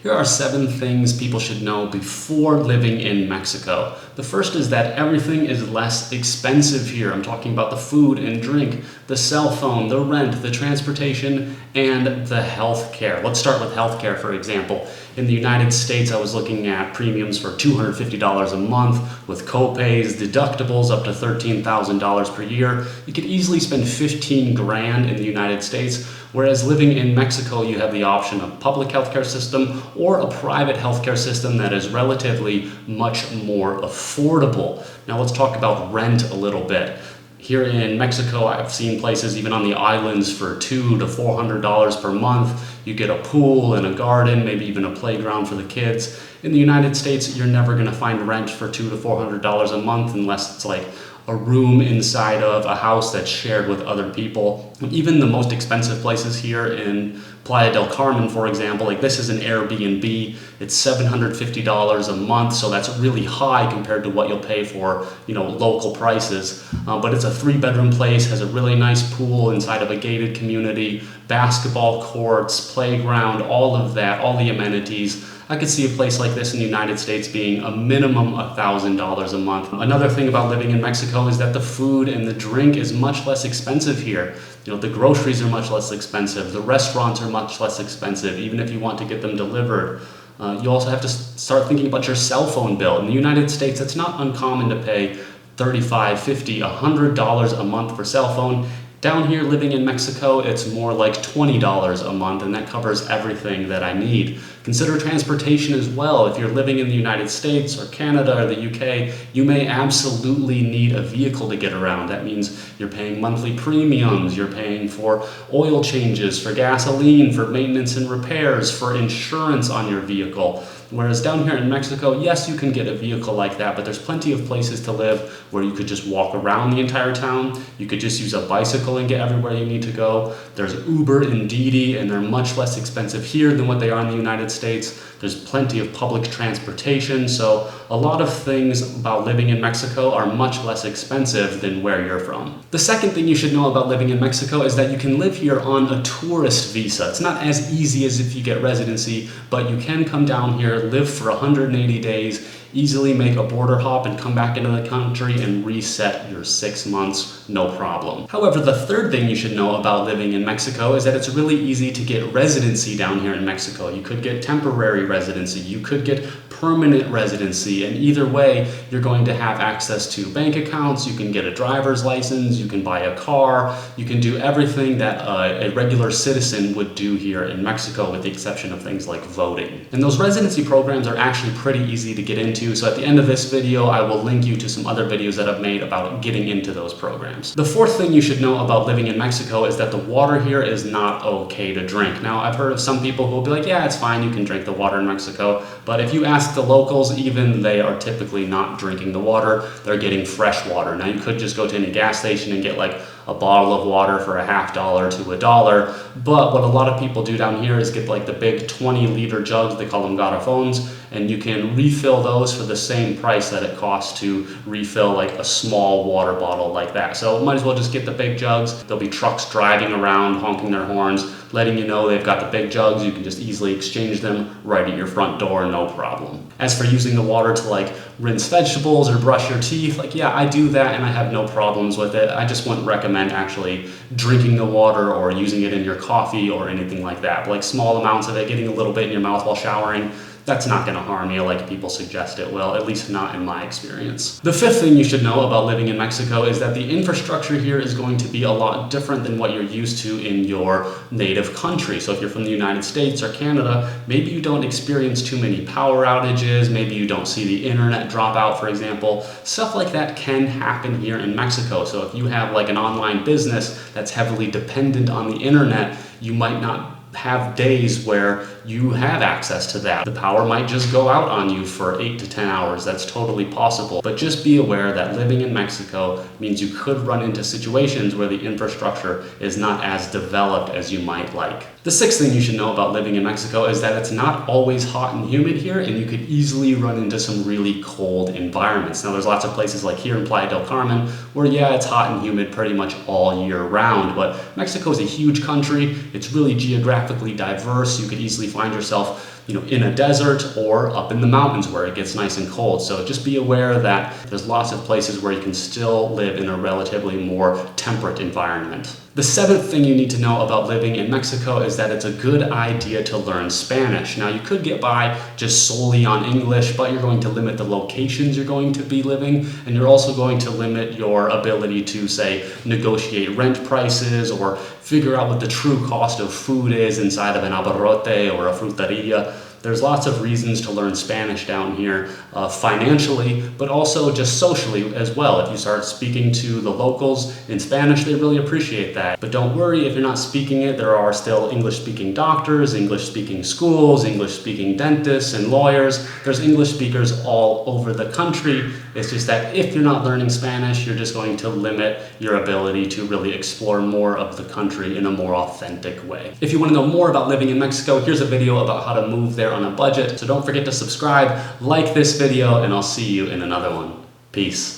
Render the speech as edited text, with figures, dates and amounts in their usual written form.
Here are 7 things people should know before living in Mexico. The first is that everything is less expensive here. I'm talking about the food and drink, the cell phone, the rent, the transportation, and the health care. Let's start with health care, for example. In the United States, I was looking at premiums for $250 a month with co-pays, deductibles up to $13,000 per year. You could easily spend 15 grand in the United States, whereas living in Mexico, you have the option of public healthcare system or a private healthcare system that is relatively much more affordable. Now let's talk about rent a little bit. Here in Mexico, I've seen places even on the islands for $200 to $400 per month. You get a pool and a garden, maybe even a playground for the kids. In the United States, you're never going to find rent for $200 to $400 a month unless it's like a room inside of a house that's shared with other people. Even the most expensive places here in Playa del Carmen, for example, like this is an Airbnb. It's $750 a month, so that's really high compared to what you'll pay for, local prices. But it's a 3-bedroom place, has a really nice pool inside of a gated community, basketball courts, playground, all of that, all the amenities. I could see a place like this in the United States being a minimum $1,000 a month. Another thing about living in Mexico is that the food and the drink is much less expensive here. The groceries are much less expensive. The restaurants are much less expensive, even if you want to get them delivered. You also have to start thinking about your cell phone bill. In the United States, it's not uncommon to pay $35, $50, $100 a month for cell phone. Down here living in Mexico, it's more like $20 a month, and that covers everything that I need. Consider transportation as well. If you're living in the United States or Canada or the UK, you may absolutely need a vehicle to get around. That means you're paying monthly premiums, you're paying for oil changes, for gasoline, for maintenance and repairs, for insurance on your vehicle. Whereas down here in Mexico, yes, you can get a vehicle like that, but there's plenty of places to live where you could just walk around the entire town. You could just use a bicycle and get everywhere you need to go. There's Uber and Didi, and they're much less expensive here than what they are in the United States. There's plenty of public transportation, so a lot of things about living in Mexico are much less expensive than where you're from. The second thing you should know about living in Mexico is that you can live here on a tourist visa. It's not as easy as if you get residency, but you can come down here, live for 180 days, easily make a border hop and come back into the country and reset your 6 months, no problem. However, the third thing you should know about living in Mexico is that it's really easy to get residency down here in Mexico. You could get temporary residency, you could get permanent residency, and either way, you're going to have access to bank accounts, you can get a driver's license, you can buy a car, you can do everything that a regular citizen would do here in Mexico, with the exception of things like voting. And those residency programs are actually pretty easy to get into, so at the end of this video, I will link you to some other videos that I've made about getting into those programs. The fourth thing you should know about living in Mexico is that the water here is not okay to drink. Now, I've heard of some people who will be like, yeah, it's fine, you can drink the water in Mexico, but if you ask the locals, even they are typically not drinking the water, they're getting fresh water. Now, you could just go to any gas station and get like a bottle of water for $50 to $1, but what a lot of people do down here is get like the big 20-liter jugs, they call them garrafones, and you can refill those for the same price that it costs to refill like a small water bottle like that. So might as well just get the big jugs. There'll be trucks driving around, honking their horns, letting you know they've got the big jugs. You can just easily exchange them right at your front door, no problem. As for using the water to like rinse vegetables or brush your teeth, like yeah, I do that and I have no problems with it. I just wouldn't recommend actually drinking the water or using it in your coffee or anything like that. But like small amounts of it, getting a little bit in your mouth while showering, that's not going to harm you like people suggest it will, at least not in my experience. The fifth thing you should know about living in Mexico is that the infrastructure here is going to be a lot different than what you're used to in your native country. So if you're from the United States or Canada, maybe you don't experience too many power outages, maybe you don't see the internet drop out, for example. Stuff like that can happen here in Mexico. So if you have like an online business that's heavily dependent on the internet, you might not have days where you have access to that. The power might just go out on you for 8 to 10 hours. That's totally possible. But just be aware that living in Mexico means you could run into situations where the infrastructure is not as developed as you might like. The sixth thing you should know about living in Mexico is that it's not always hot and humid here, and you could easily run into some really cold environments. Now, there's lots of places like here in Playa del Carmen where, yeah, it's hot and humid pretty much all year round, but Mexico is a huge country. It's really geographically diverse. You could easily find yourself in a desert or up in the mountains where it gets nice and cold. So just be aware that there's lots of places where you can still live in a relatively more temperate environment. The seventh thing you need to know about living in Mexico is that it's a good idea to learn Spanish. Now, you could get by just solely on English, but you're going to limit the locations you're going to be living, and you're also going to limit your ability to, say, negotiate rent prices or figure out what the true cost of food is inside of an abarrote or a fruteria. There's lots of reasons to learn Spanish down here, financially, but also just socially as well. If you start speaking to the locals in Spanish, they really appreciate that. But don't worry if you're not speaking it, there are still English-speaking doctors, English-speaking schools, English-speaking dentists and lawyers. There's English speakers all over the country. It's just that if you're not learning Spanish, you're just going to limit your ability to really explore more of the country in a more authentic way. If you want to know more about living in Mexico, here's a video about how to move there on a budget. So don't forget to subscribe, like this video, and I'll see you in another one. Peace.